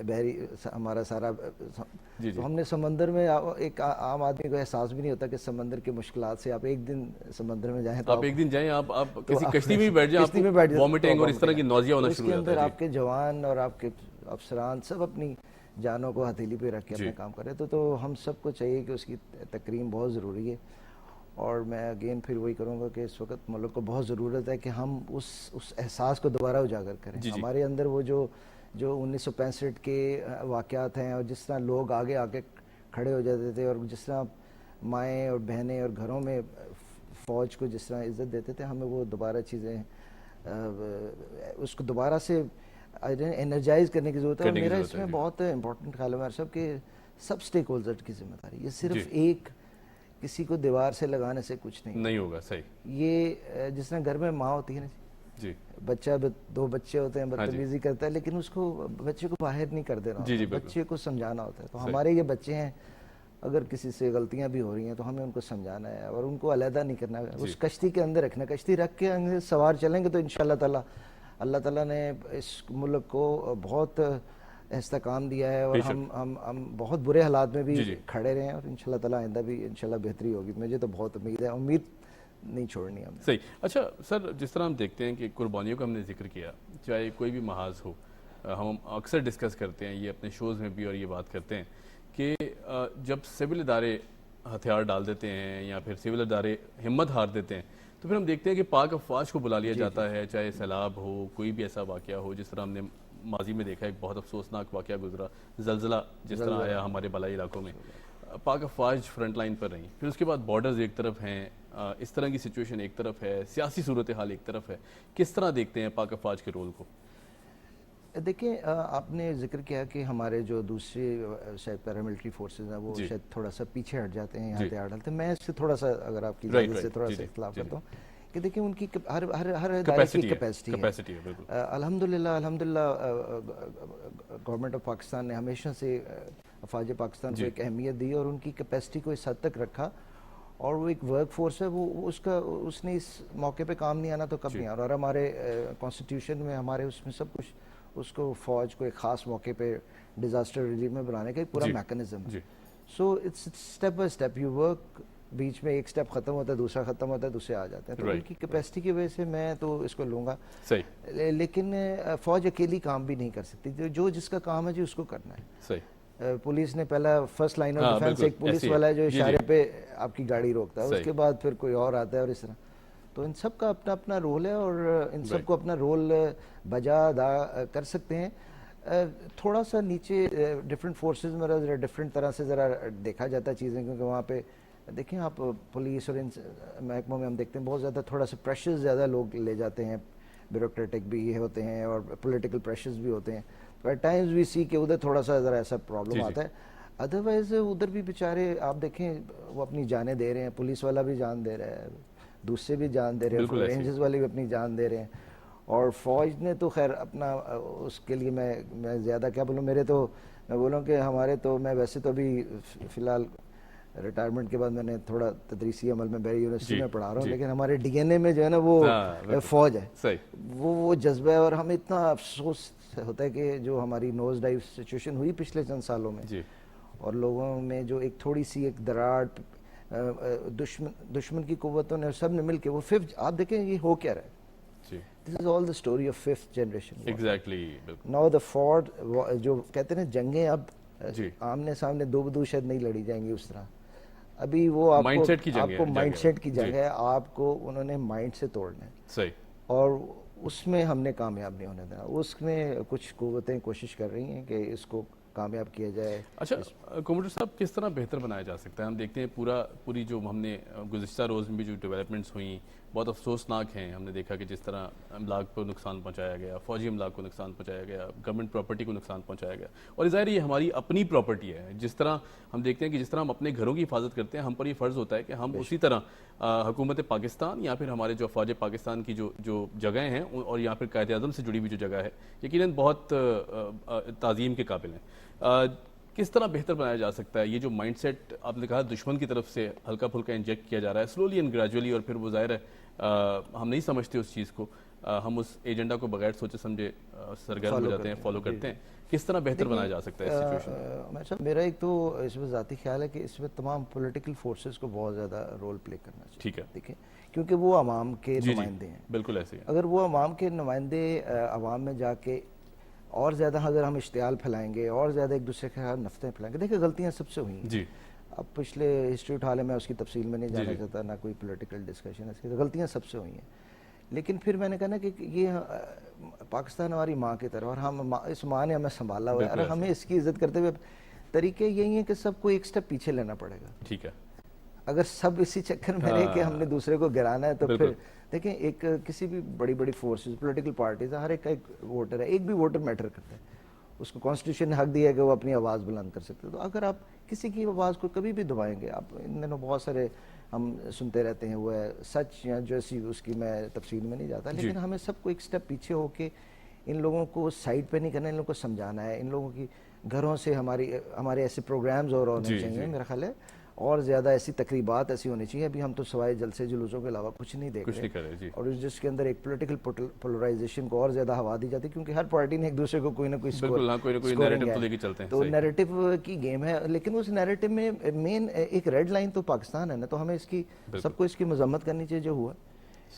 بحری ہمارا سارا، تو ہم نے سمندر میں، ایک عام آدمی کو احساس بھی نہیں ہوتا کہ سمندر کی مشکلات سے آپ ایک دن سمندر میں جائیں، تو آپ ایک دن جائیں، آپ کسی کشتی میں بیٹھ جائیں، آپ کو وامٹنگ اور اس طرح کی نوزیا ہونا شروع ہو جاتا ہے. اس کے اندر آپ کے جوان اور آپ کے افسران سب اپنی جانوں کو ہتھیلی پہ رکھ کے اپنا کام کر رہے ہیں. تو ہم سب کو چاہیے کہ اس کی تکریم بہت ضروری ہے. اور میں اگین پھر وہی کروں گا کہ اس وقت ملک کو بہت ضرورت ہے کہ ہم اس احساس کو دوبارہ اجاگر کریں. ہمارے اندر وہ جو 1965 کے واقعات ہیں، اور جس طرح لوگ آگے کھڑے ہو جاتے تھے، اور جس طرح مائیں اور بہنیں اور گھروں میں فوج کو جس طرح عزت دیتے تھے، ہمیں وہ دوبارہ چیزیں اس کو دوبارہ سے انرجائز کرنے کی ضرورت ہے. اور میرا اس میں بہت امپورٹنٹ خیال ہے میرا صاحب کہ سب سٹیک ہولڈر کی ذمہ داری. یہ صرف ایک کسی کو دیوار سے لگانے سے کچھ نہیں ہوگا. صحیح. یہ جس طرح گھر میں ماں ہوتی ہے نا جی، بچہ، 2 بچے ہوتے ہیں، بدتمیزی کرتا ہے، لیکن اس کو، بچے کو باہر نہیں کر دینا ہوتا، بچے کو سمجھانا ہوتا ہے. تو ہمارے یہ بچے ہیں، اگر کسی سے غلطیاں بھی ہو رہی ہیں تو ہمیں ان کو سمجھانا ہے، اور ان کو علیحدہ نہیں کرنا ہے، اس کشتی کے اندر رکھنا. کشتی رکھ کے سوار چلیں گے تو انشاءاللہ تعالی اللہ تعالیٰ نے اس ملک کو بہت استحکام دیا ہے اور ہم بہت برے حالات میں بھی کھڑے رہے ہیں اور انشاءاللہ تعالیٰ آئندہ بھی انشاءاللہ بہتری ہوگی. مجھے تو بہت امید ہے, امید نہیں چھوڑنی ہم نے. صحیح. اچھا سر, جس طرح ہم دیکھتے ہیں کہ قربانیوں کا ہم نے ذکر کیا, چاہے کوئی بھی محاذ ہو, ہم اکثر ڈسکس کرتے ہیں یہ اپنے شوز میں بھی اور یہ بات کرتے ہیں کہ جب سول ادارے ہتھیار ڈال دیتے ہیں یا پھر سول ادارے ہمت ہار دیتے ہیں تو پھر ہم دیکھتے ہیں کہ پاک افواج کو بلا لیا جاتا ہے, چاہے سیلاب ہو, کوئی بھی ایسا واقعہ ہو. جس طرح ہم نے ماضی میں دیکھا ایک بہت افسوسناک واقعہ گزرا, زلزلہ جس طرح آیا ہمارے بالائی علاقوں میں, پاک افواج فرنٹ لائن پر رہیں. پھر اس کے بعد بارڈرز ایک طرف ہیں, اس طرح کی سچویشن ایک طرف ہے, سیاسی صورتحال ایک طرف ہے. کس طرح دیکھتے ہیں پاک افواج کے رول کو؟ دیکھیں, آپ نے ذکر کیا کہ ہمارے جو دوسرے شاید پیراملٹری فورسز ہیں وہ شاید تھوڑا سا پیچھے ہٹ جاتے ہیں, یہاں ہتھیار ڈالتے ہیں. میں اس سے تھوڑا سا, اگر آپ کی اجازت سے تھوڑا سا اختلاف کرتا ہوں کہ دیکھیں ان کی ہر ادارے کی کیپیسٹی ہے. الحمدللہ گورنمنٹ آف پاکستان نے ہمیشہ سے افواج پاکستان کو ایک اہمیت دی اور ان کی کیپیسٹی کو اس حد تک رکھا, اور وہ ایک ورک فورس ہے. وہ اس نے اس موقع پہ کام نہیں آنا تو کب نہیں آنا. اور ہمارے کانسٹیٹیوشن میں, ہمارے اس میں سب کچھ اس کو فوج کو ایک خاص موقع پہ ڈیزاسٹر ریلیف میں بنانے کا ایک پورا میکنزم ہے. So it's step by step you work. بیچ میں ایک اسٹیپ ختم ہوتا ہے, دوسرا ختم ہوتا ہے, دوسرے آ جاتے ہیں. تو ان کی کیپیسٹی کی وجہ سے میں تو اس کو لوں گا. لیکن فوج اکیلی کام بھی نہیں کر سکتی. جو جس کا کام ہے جی اس کو کرنا ہے. پولیس نے پہلا فرسٹ لائن آف ڈیفنس ایک پولیس والا ہے جو اشارے پہ آپ کی گاڑی روکتا ہے, اس کے بعد پھر کوئی اور آتا ہے, اور اس طرح. تو ان سب کا اپنا اپنا رول ہے اور ان سب کو اپنا رول بجا ادا کر سکتے ہیں. تھوڑا سا نیچے ڈفرینٹ فورسز میں ذرا ڈفرینٹ طرح سے ذرا دیکھا جاتا ہے چیزیں, کیونکہ وہاں پہ دیکھیں آپ پولیس اور ان محکموں میں ہم دیکھتے ہیں بہت زیادہ تھوڑا سا پریشرز زیادہ لوگ لے جاتے ہیں, بیوروکریٹک بھی ہوتے ہیں اور پولیٹیکل پریشرز بھی ہوتے ہیں. ایٹ ٹائمز وی سی کہ ادھر تھوڑا سا ذرا ایسا پرابلم آتا ہے. ادروائز ادھر بھی بیچارے آپ دیکھیں وہ اپنی جانیں دے رہے ہیں, پولیس والا بھی جان دے رہا ہے, دوسرے بھی جان دے رہے ہیں, رینجز والے بھی اپنی جان دے رہے ہیں. اور فوج نے تو خیر اپنا اس کے لیے میں زیادہ کیا بولوں, میں بولوں کہ ہمارے تو, میں ویسے تو ابھی فی الحال ریٹائرمنٹ کے بعد میں نے تھوڑا تدریسی عمل میں بیری یونیورسٹی میں پڑھا رہا ہوں, لیکن ہمارے ڈی این اے میں جو ہے نا وہ فوج ہے, وہ جذبہ ہے. اور ہمیں اتنا افسوس ہوتا ہے کہ جو ہماری نوز ڈائیو سچویشن ہوئی پچھلے چند سالوں میں, اور لوگوں میں جو ایک تھوڑی سی ایک دراڑ, دشمن کی قوتوں نے سب نے مل کے وہ ففتھ, آپ دیکھیں یہ ہو کیا رہا ہے. This is all the story of fifth generation. Exactly. Now the Ford, جو کہتے ہیں جنگیں اب آمنے سامنے دو بدو شاید نہیں لڑی جائیں گی اس طرح. ابھی وہ آپ کو مائنڈ سیٹ کی جنگ ہے, آپ کو انہوں نے مائنڈ سے توڑنا ہے. صحیح. اور اس میں ہم نے کامیاب نہیں ہونے دینا. اس میں کچھ قوتیں کوشش کر رہی ہیں کہ اس کو کامیاب کیا جائے. اچھا کوموڈر صاحب, کس طرح بہتر بنایا جا سکتا ہے؟ ہم دیکھتے ہیں پوری جو ہم نے گزشتہ روز میں بھی جو ڈیولپمنٹس ہوئیں بہت افسوسناک ہیں. ہم نے دیکھا کہ جس طرح املاک کو نقصان پہنچایا گیا, فوجی املاک کو نقصان پہنچایا گیا, گورنمنٹ پراپرٹی کو نقصان پہنچایا گیا. اور ظاہر یہ ہماری اپنی پراپرٹی ہے. جس طرح ہم دیکھتے ہیں کہ جس طرح ہم اپنے گھروں کی حفاظت کرتے ہیں, ہم پر یہ فرض ہوتا ہے کہ ہم اسی طرح حکومت پاکستان یا پھر ہمارے جو افواج پاکستان کی جو جگہیں ہیں اور یا پھر قائد اعظم سے جڑی ہوئی جو جگہ ہے, یقیناً بہت تعظیم کے قابل ہیں. کس طرح بہتر بنایا جا سکتا ہے؟ یہ جو مائنڈ سیٹ آپ نے کہا دشمن کی طرف سے ہلکا پھلکا انجیکٹ کیا جا رہا ہے سلولی اینڈ گریجولی, اور پھر وہ ظاہر ہے ہم نہیں سمجھتے اس چیز کو, ہم اس ایجنڈا کو بغیر سوچے سمجھے سرگرم ہو جاتے ہیں, فالو کرتے ہیں. کس طرح بہتر بنایا جا سکتا ہے اس سچویشن؟ میرا ایک تو اس میں ذاتی خیال ہے کہ اس میں تمام پولیٹیکل فورسز کو بہت زیادہ رول پلے کرنا چاہیے. ٹھیک ہے. دیکھیں کیونکہ وہ عوام کے نمائندے ہیں. بالکل ایسے ہی. اگر وہ عوام کے نمائندے عوام میں جا کے اور زیادہ اگر ہم اشتعال پھیلائیں گے اور زیادہ ایک دوسرے کے خلاف نفرتیں پھیلائیں گے, دیکھیں غلطیاں سب سے ہوئی ہیں. جی. اب پچھلے ہسٹری اٹھا لیں, میں اس کی تفصیل میں نہیں جانا چاہتا, نہ کوئی پولیٹیکل ڈسکشن ہے, اس کی غلطیاں سب سے ہوئی ہیں. لیکن پھر میں نے کہا نا کہ یہ پاکستان ہماری ماں کی طرح, اور ہم اس ماں نے ہمیں سنبھالا ہوا ہے, اور ہمیں اس کی عزت کرتے ہوئے طریقے یہی ہیں کہ سب کو ایک سٹیپ پیچھے لینا پڑے گا. ٹھیک ہے. اگر سب اسی چکر میں رہے کہ ہم نے دوسرے کو گرانا ہے, تو پھر دیکھیں ایک کسی بھی بڑی فورسز, پولیٹیکل پارٹیز, ہر ایک کا ایک ووٹر ہے, ایک بھی ووٹر میٹر کرتا ہے. اس کو کانسٹیٹیوشن نے حق دیا ہے کہ وہ اپنی آواز بلند کر سکتے. تو اگر آپ کسی کی آواز کو کبھی بھی دبائیں گے, آپ ان دنوں بہت سارے ہم سنتے رہتے ہیں, وہ ہے سچ یا جیسی, اس کی میں تفصیل میں نہیں جاتا, لیکن ہمیں سب کو ایک سٹیپ پیچھے ہو کے ان لوگوں کو سائڈ پہ نہیں کرنا, ان لوگوں کو سمجھانا ہے. ان لوگوں کی گھروں سے ہمارے ایسے پروگرامز اور ہونے چاہیے میرا خیال ہے, اور زیادہ ایسی تقریبات ایسی ہونی چاہیے. ابھی ہم تو سوائے جلسے جلوسوں کے علاوہ کچھ نہیں دیکھ کچھ رہے نہیں کر رہے جی. اور جس کے اندر ایک پولیٹیکل پولرائزیشن کو اور زیادہ ہوا دی جاتی ہے کیونکہ ہر پارٹی نے ایک دوسرے کو کوئی نہ کوئی بالکل ہاں کوئی نہ کوئی نیریٹو تو لے کے چلتے ہیں. تو نیریٹو کی گیم ہے, لیکن اس نیریٹو میں مین ایک ریڈ لائن تو پاکستان ہے نا, تو ہمیں اس کی سب کو اس کی مذمت کرنی چاہیے جو ہوا.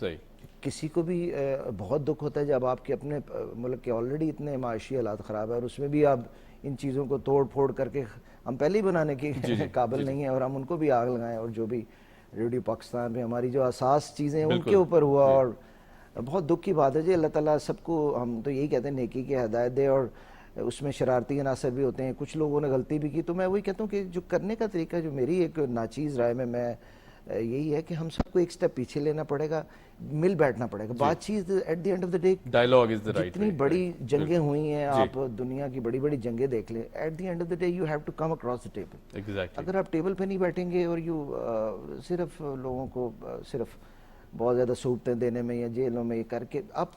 صحیح. کسی کو بھی بہت دکھ ہوتا ہے جب آپ کے اپنے ملک کے آلریڈی اتنے معاشی حالات خراب ہے اور اس میں بھی آپ ان چیزوں کو توڑ پھوڑ کر کے, ہم پہلے ہی بنانے کے قابل نہیں ہیں اور ہم ان کو بھی آگ لگائیں, اور جو بھی ریڈیو پاکستان میں ہماری جو اساس چیزیں ہیں ان کے اوپر ہوا, اور بہت دکھ کی بات ہے جی. اللہ تعالیٰ سب کو, ہم تو یہی کہتے ہیں نیکی کی ہدایت دے, اور اس میں شرارتی عناصر بھی ہوتے ہیں, کچھ لوگوں نے غلطی بھی کی. تو میں وہی کہتا ہوں کہ جو کرنے کا طریقہ, جو میری ایک ناچیز رائے میں یہی ہے کہ ہم سب کو ایک سٹیپ پیچھے لینا پڑے گا, مل بیٹھنا پڑے گا. بات چیز at the end of the day, dialogue is the right. جتنی بڑی جنگیں ہوئی ہیں, آپ دنیا کی بڑی بڑی جنگیں دیکھ لیں, at the end of the day you have to come across the table. اگر آپ ٹیبل پہ نہیں بیٹھیں گے اور یو صرف لوگوں کو صرف بہت زیادہ سہولتیں دینے میں یا جیلوں میں یہ کر کے, آپ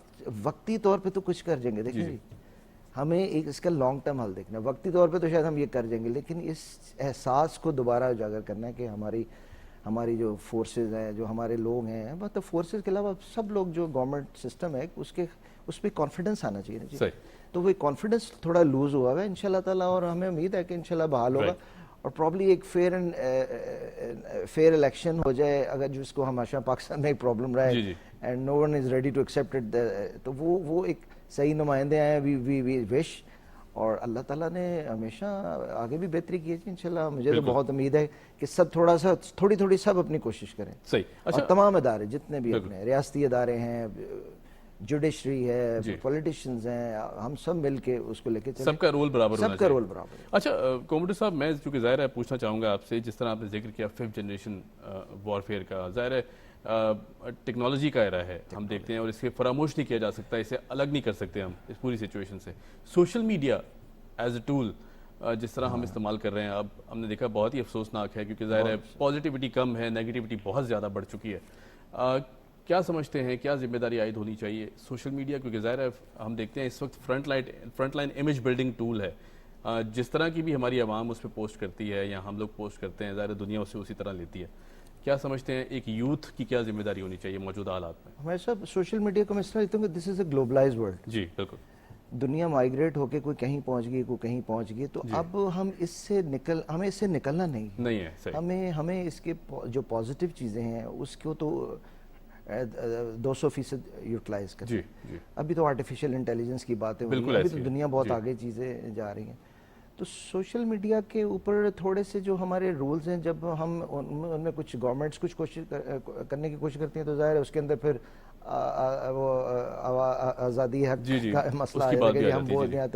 وقتی طور پہ تو کچھ کر جائیں گے. دیکھیں جی, ہمیں ایک اس کا لانگ ٹرم حل دیکھنا ہے. وقتی طور پہ تو شاید ہم یہ کر جائیں گے, لیکن اس احساس کو دوبارہ اجاگر کرنا ہے کہ ہماری جو فورسز ہیں, جو ہمارے لوگ ہیں, مطلب فورسز کے علاوہ سب لوگ, جو گورنمنٹ سسٹم ہے اس پہ کانفیڈنس آنا چاہیے نا جی. تو وہ کانفیڈنس تھوڑا لوز ہوا ہے انشاءاللہ تعالیٰ, اور ہمیں امید ہے کہ انشاءاللہ بحال ہوگا اور پرابلی ایک فیئر الیکشن ہو جائے. اگر جس کو ہمیشہ پاکستان میں ایک پرابلم رہا ہے and no one is ready to accept it, تو وہ ایک صحیح نمائندے آئے, وی وش, اور اللہ تعالیٰ نے ہمیشہ آگے بھی بہتری کی ہے جی انشاءاللہ. مجھے تو بہت امید ہے کہ سب تھوڑی سب اپنی کوشش کریں. صحیح. اور تمام ادارے جتنے بھی اپنے ریاستی ادارے ہیں, جوڈیشری ہے, پولیٹیشینز ہیں, ہم سب مل کے اس کو لے کے چلیں. سب کا رول برابر ہونا چاہیے. سب کا رول برابر. اچھا کوموڈر صاحب, میں چونکہ ظاہر ہے پوچھنا چاہوں گا آپ سے, جس طرح آپ نے ذکر کیا 5th جنریشن وارفیئر کا, ظاہر ہے ٹیکنالوجی کا ایرا ہے, ہم دیکھتے ہیں, اور اس کے فراموش نہیں کیا جا سکتا, اسے الگ نہیں کر سکتے ہم اس پوری سچویشن سے. Social media as a tool جس طرح ہم استعمال کر رہے ہیں, اب ہم نے دیکھا بہت ہی افسوسناک ہے, کیونکہ ظاہر ہے پازیٹیوٹی کم ہے, نیگیٹیوٹی بہت زیادہ بڑھ چکی ہے. کیا سمجھتے ہیں, کیا ذمہ داری عائد ہونی چاہیے سوشل میڈیا, کیونکہ ظاہر ہے ہم دیکھتے ہیں اس وقت front line image building tool ہے, جس طرح کی بھی ہماری عوام اس پہ پوسٹ کرتی ہے یا ہم لوگ پوسٹ کرتے ہیں, ظاہر دنیا اسے اسی طرح لیتی ہے. کیا سمجھتے ہیں ایک یوتھ کی کیا ذمہ داری ہونی چاہیے موجودہ حالات میں؟ ہمارے صاحب سوشل میڈیا کو میں اس طرح لیتا ہوں کہ دس از اے گلوبلائز ورلڈ. جی بالکل. دنیا مائگریٹ ہو کے کوئی کہیں پہنچ گئی, کوئی کہیں پہنچ گئی, تو اب ہم ہمیں اس سے نکلنا نہیں ہے. ہمیں اس کے جو پازیٹیو چیزیں ہیں اس کو تو 200% یوٹیلائز کریں. ابھی تو آرٹیفیشیل انٹیلیجنس کی باتیں ہوئی ہیں, ابھی تو دنیا بہت آگے چیزیں جا رہی ہیں. تو سوشل میڈیا کے اوپر تھوڑے سے جو ہمارے رولز ہیں, جب ہم ان میں کچھ گورنمنٹس کچھ کوشش کرنے کی کوشش کرتی ہیں, تو ظاہر ہے اس کے اندر پھر وہ آزادی حق کا مسئلہ ہے کہ ہم بول رہے ہیں.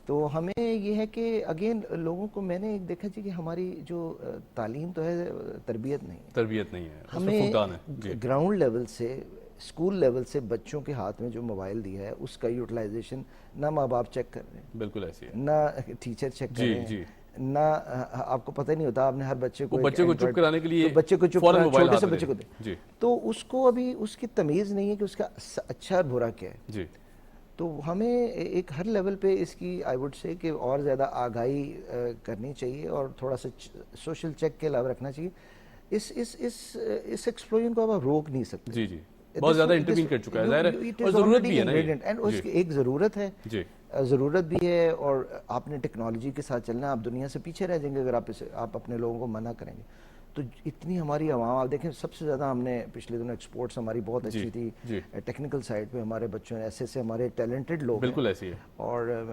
تو ہمیں یہ ہے کہ اگین لوگوں کو, میں نے ایک دیکھا جی کہ ہماری جو تعلیم تو ہے, تربیت نہیں ہے. ہمیں گراؤنڈ لیول سے, اسکول لیول سے بچوں کے ہاتھ میں جو موبائل دیا ہے اس کا یوٹیلائزیشن نہ ماں باپ چیک کر رہے ہیں, بالکل ایسی ہے, نہ ٹیچر چیک کر رہے ہیں, نہ آپ کو پتہ نہیں ہوتا, آپ نے ہر بچے کو چپ کرانے کے لیے بچے کو چھوٹے سے بچے کو دے, تو اس کو ابھی اس کی تمیز نہیں ہے کہ اس کا اچھا اور برا کیا ہے. تو ہمیں ایک ہر لیول پہ اس کی آئی وڈ سے کہ اور زیادہ آگاہی کرنی چاہیے, اور تھوڑا سا سوشل چیک کے علاوہ رکھنا چاہیے. اس ایکسپلوژن کو اب آپ روک نہیں سکتے. جی بہت زیادہ انٹروین کر چکا ہے, ظاہر ہے, اور ضرورت بھی ہے نا, اینڈ اس کی ایک ضرورت ہے, ضرورت بھی ہے, اور آپ نے ٹیکنالوجی کے ساتھ چلنا ہے. آپ دنیا سے پیچھے رہ جائیں گے اگر آپ اپنے لوگوں کو منع کریں گے. تو اتنی ہماری عوام, آپ دیکھیں سب سے زیادہ ہم نے پچھلے دنوں ایکسپورٹس ہماری بہت اچھی تھی, ٹیکنیکل سائڈ پہ ہمارے بچوں نے ایسے ہمارے ٹیلنٹڈ لوگ بالکل ایسی ہے, اور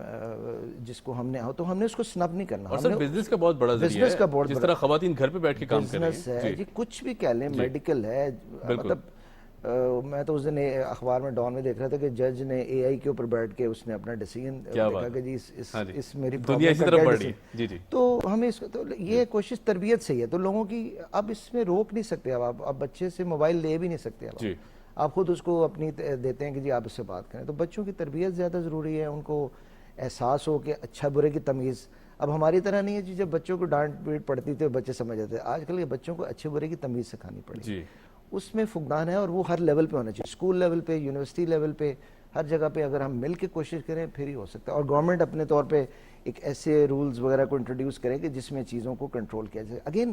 جس کو ہم نے اس کو سنب نہیں کرنا. اور سر بزنس کا بہت بڑا ذریعہ ہے, جس طرح خواتین گھر پہ بیٹھ کے کام کر رہی ہیں, جی کچھ بھی کہہ لیں, میڈیکل ہے, مطلب میں تو اس دن اخبار میں ڈان میں دیکھ رہا تھا کہ جج نے اے آئی کے اوپر بیٹھ کے اس نے اپنا ڈیسیژن دیکھا کہ جی اس میری پرابلم. تو ہمیں اس کو, یہ کوشش تربیت سے ہی ہے. تو لوگوں کی اب اس میں روک نہیں سکتے, اب بچے سے موبائل لے بھی نہیں سکتے. اب آپ خود اس کو اپنی دیتے ہیں کہ جی آپ اس سے بات کریں. تو بچوں کی تربیت زیادہ ضروری ہے, ان کو احساس ہو کہ اچھا برے کی تمیز. اب ہماری طرح نہیں ہے جی, جب بچوں کو ڈانٹ پیٹ پڑتی تھی بچے سمجھ جاتے. آج کل کے بچوں کو اچھے برے کی تمیز سکھانی پڑی, اس میں فقدان ہے, اور وہ ہر لیول پہ ہونا چاہیے, اسکول لیول پہ, یونیورسٹی لیول پہ, ہر جگہ پہ. اگر ہم مل کے کوشش کریں پھر ہی ہو سکتا ہے. اور گورنمنٹ اپنے طور پہ ایک ایسے رولز وغیرہ کو انٹروڈیوس کرے کہ جس میں چیزوں کو کنٹرول کیا جائے. Again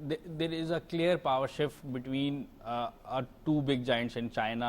there is a clear power shift between two big giants in China,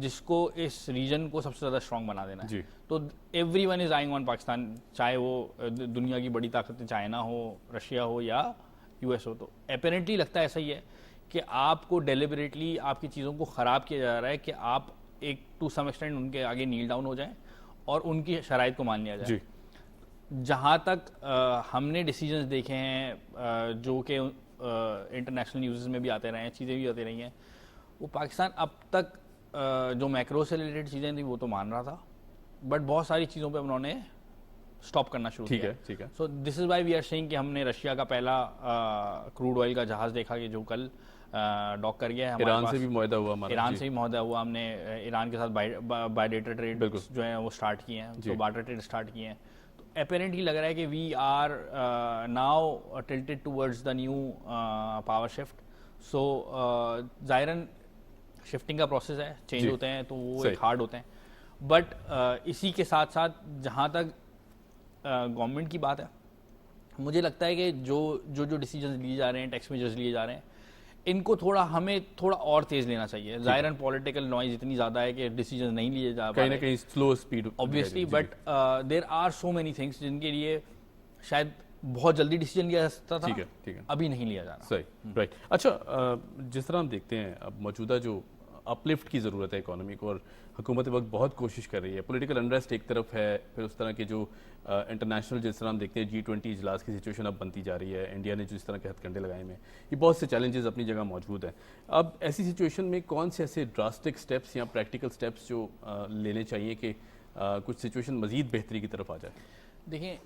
جس کو اس ریجن کو سب سے زیادہ اسٹرانگ بنا دینا ہے. جی. تو ایوری ون از آئنگ آن پاکستان, چاہے وہ دنیا کی بڑی طاقتیں چائنا ہو, رشیا ہو یا یو ایس ہو. تو اپیرنٹلی لگتا ہے ایسا ہی ہے کہ آپ کو ڈیلیبریٹلی آپ کی چیزوں کو خراب کیا جا رہا ہے کہ آپ ایک ٹو سم ایکسٹینٹ ان کے آگے نیل ڈاؤن ہو جائیں اور ان کی شرائط کو مان لیا جائے. جی. جہاں تک ہم نے ڈیسیجنز دیکھے ہیں جو کہ انٹرنیشنل نیوزز میں بھی آتے رہے ہیں, چیزیں بھی آتی رہی ہیں, وہ پاکستان اب تک جو میکرو سے ریلیٹڈ چیزیں تھیں وہ تو مان رہا تھا, بٹ بہت ساری چیزوں پہ انہوں نے اسٹاپ کرنا شروع کیا. ٹھیک ہے. So this is why we are seeing کہ ہم نے رشیا کا پہلا کروڈ آئل کا جہاز دیکھا کہ جو کل ڈاک کر گیا ہے. ایران سے بھی معاہدہ ہوا ہمارا. ایران سے بھی معاہدہ ہوا, ہم نے ایران کے ساتھ بائیلیٹرل ٹریڈ جو ہے وہ اسٹارٹ کیے ہیں, تو بارٹر ٹریڈ اسٹارٹ کیے ہیں. تو اپیرنٹلی لگ رہا ہے کہ we are now tilted towards the new power shift. So ظاہراً شفٹنگ کا پروسیس ہے, چینج ہوتے ہیں تو وہ ایک ہارڈ ہوتے ہیں, بٹ اسی کے ساتھ ساتھ جہاں تک گورنمنٹ کی بات ہے, مجھے لگتا ہے کہ جو ڈیسیجنز لیے جا رہے ہیں, ٹیکس میجرز لیے جا رہے ہیں, ان کو ہمیں تھوڑا اور تیز لینا چاہیے. ظاہراً پولیٹیکل نوائز اتنی زیادہ ہے کہ ڈیسیجنز نہیں لیے جا پا رہے, کہیں نہ کہیں slow speed obviously, but there are so many things جن کے لیے شاید بہت جلدی ڈیسیجن لیا جا سکتا تھا, ٹھیک ہے, ابھی نہیں لیا جا رہا. صحیح, رائٹ. اچھا, جس طرح ہم دیکھتے ہیں اب موجودہ جو اپلفٹ کی ضرورت ہے اکانومی کو, اور حکومت وقت بہت کوشش کر رہی ہے, پولیٹیکل انریسٹ ایک طرف ہے, پھر اس طرح کے جو انٹرنیشنل جس طرح ہم دیکھتے ہیں G20 اجلاس کی سچویشن اب بنتی جا رہی ہے, انڈیا نے جو اس طرح کے ہتھ کنڈے لگائے ہیں, یہ بہت سے چیلنجز اپنی جگہ موجود ہیں. اب ایسی سچویشن میں کون سے ایسے ڈراسٹک سٹیپس یا پریکٹیکل سٹیپس جو لینے چاہیے کہ کچھ سچویشن مزید بہتری کی طرف آ جائے؟ دیکھیں,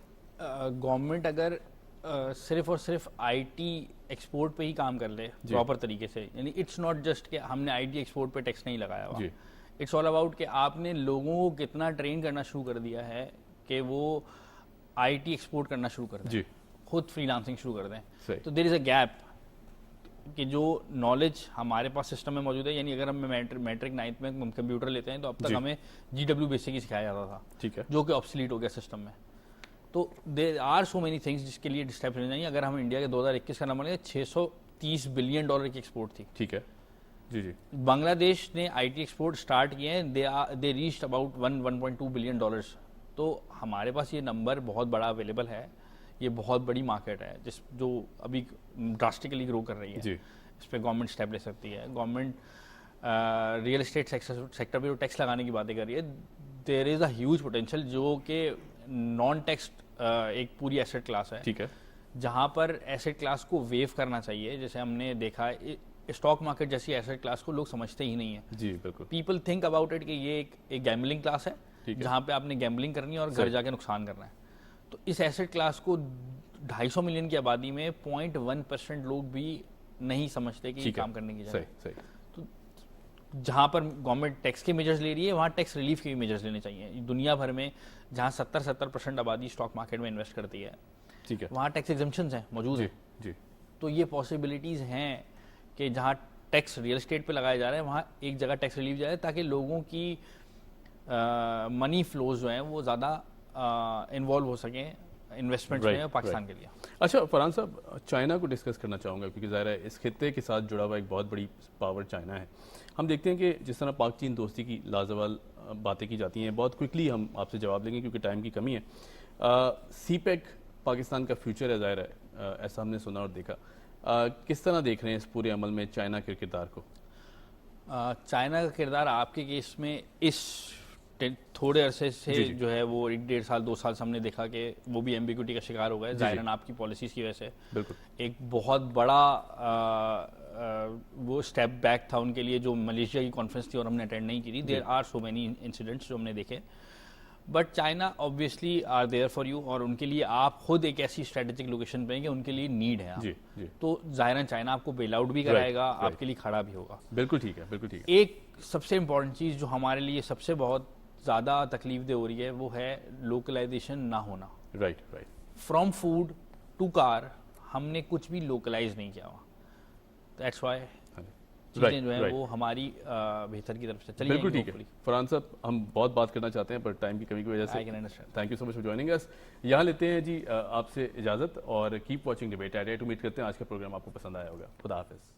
گورنمنٹ اگر صرف اور صرف آئی ٹی ایکسپورٹ پہ ہی کام کر لے پراپر طریقے سے, یعنی اٹس ناٹ جسٹ کہ ہم نے آئی ٹی ایکسپورٹ پہ ٹیکس نہیں لگایا ہوا, اٹس آل اباؤٹ کہ آپ نے لوگوں کو کتنا ٹرین کرنا شروع کر دیا ہے کہ وہ آئی ٹی ایکسپورٹ کرنا شروع کر دیں, خود فری لانسنگ شروع کر دیں. تو دیر از اے گیپ کہ جو نالج ہمارے پاس سسٹم میں موجود ہے, یعنی اگر ہم میٹرک 9th میں کمپیوٹر لیتے ہیں تو اب تک ہمیں GW بیسک ہی سکھایا جاتا تھا, جو کہ آبسلیٹ ہو گیا سسٹم میں. تو there are so many things جس کے لیے اسٹیپس لینے چاہیے. اگر ہم انڈیا کے 2021 کا نمبر لیں, $630 بلین کی ایکسپورٹ تھی. ٹھیک ہے, جی. بنگلہ دیش نے آئی ٹی ایکسپورٹ اسٹارٹ کیے ہیں, دے ریچڈ اباؤٹ $1.2 بلین. تو ہمارے پاس یہ نمبر بہت بڑا اویلیبل ہے, یہ بہت بڑی مارکیٹ ہے جو ابھی ڈراسٹکلی گرو کر رہی ہے. اس پہ گورنمنٹ اسٹیپ لے سکتی ہے. گورنمنٹ ریئل اسٹیٹ سیکٹر پہ جو ٹیکس لگانے کی باتیں کر رہی ہے, دیر از اے ہیوج پوٹینشیل, جو کہ نان ٹیکس ایک پوری ایسٹ کلاس ہے. ٹھیک ہے, جہاں پر ایسٹ کلاس کو ویو کرنا چاہیے. جیسے ہم نے دیکھا ہے اسٹاک مارکیٹ جیسی ایسٹ کلاس کو لوگ سمجھتے ہی نہیں ہیں. جی بالکل. پیپل تھنک اباؤٹ اٹ کہ یہ ایک گیمبلنگ کلاس ہے, جہاں پہ آپ نے گیمبلنگ کرنی ہے اور گھر جا کے نقصان کرنا ہے. تو اس ایسٹ کلاس کو 250 ملین کی آبادی میں 0.1% لوگ بھی نہیں سمجھتے کہ یہ کام کرنے کی جگہ. تو جہاں پر گورنمنٹ ٹیکس کے میجرز لے رہی ہے, وہاں ٹیکس ریلیف کے بھی میجرز لینے چاہیے. دنیا بھر میں جہاں 70% آبادی اسٹاک مارکیٹ میں انویسٹ کرتی ہے, ٹھیک ہے, وہاں ٹیکس ایگزمپشنز ہیں موجود ہیں. جی. تو یہ پاسبلٹیز ہیں کہ جہاں ٹیکس ریئل اسٹیٹ پہ لگایا جا رہا ہے, وہاں ایک جگہ ٹیکس ریلیف جائے تاکہ لوگوں کی منی فلوز جو ہیں وہ زیادہ انوالو ہو سکیں انویسٹمنٹ میں پاکستان کے لیے. اچھا فرحان صاحب, چائنا کو ڈسکس کرنا چاہوں گا کیونکہ ظاہر ہے اس خطے کے ساتھ جڑا ہوا ایک بہت بڑی پاور چائنا ہے. ہم دیکھتے ہیں کہ جس طرح پاک چین دوستی کی لازوال باتیں کی جاتی ہیں, بہت کوئکلی ہم آپ سے جواب لیں گے کیونکہ ٹائم کی کمی ہے. سی پیک پاکستان کا فیوچر ہے, ظاہر ہے ایسا ہم نے سنا اور دیکھا. کس طرح دیکھ رہے ہیں اس پورے عمل میں چائنا کے کردار کو؟ چائنا کا کردار آپ کے کیس میں اس تھوڑے عرصے سے جو ہے وہ 1.5 سال 2 سال سے ہم نے دیکھا کہ وہ بھی ایمبیگوٹی کا شکار ہو گئے, ظاہراً آپ کی پالیسیز کی وجہ سے. بالکل. ایک بہت بڑا وہ اسٹیپ بیک تھا ان کے لیے جو ملیشیا کی کانفرنس تھی اور ہم نے اٹینڈ نہیں کی تھی. There are so many incidents جو ہم نے دیکھے, but China obviously are there for you, اور ان کے لیے آپ خود ایک ایسی اسٹریٹجک لوکیشن پہ ہیں کہ ان کے لیے نیڈ ہے. تو ظاہراً چائنا آپ کو بیل آؤٹ بھی کرائے گا, آپ کے لیے کھڑا بھی ہوگا. بالکل ٹھیک ہے, بالکل ٹھیک ہے. ایک سب سے امپورٹنٹ چیز جو ہمارے لیے سب سے بہت زیادہ تکلیف دہ ہو رہی ہے وہ ہے لوکلائزیشن نہ ہونا. رائٹ. فرام فوڈ ٹو کار ہم نے کچھ بھی لوکلائز نہیں کیا ہوا. دیٹس وائی چیزیں جو ہیں وہ ہماری بہتر کی طرف سے چلی. بالکل ٹھیک ہے فرحان صاحب, ہم بہت بات کرنا چاہتے ہیں پر ٹائم کی کمی کی وجہ سے thank you so much for joining us. یہاں لیتے ہیں جی آپ سے اجازت, اور کیپ واچنگ ڈیبیٹ ایٹ 8. امید کرتے ہیں آج کا پروگرام آپ کو پسند آیا ہوگا. خدا حافظ.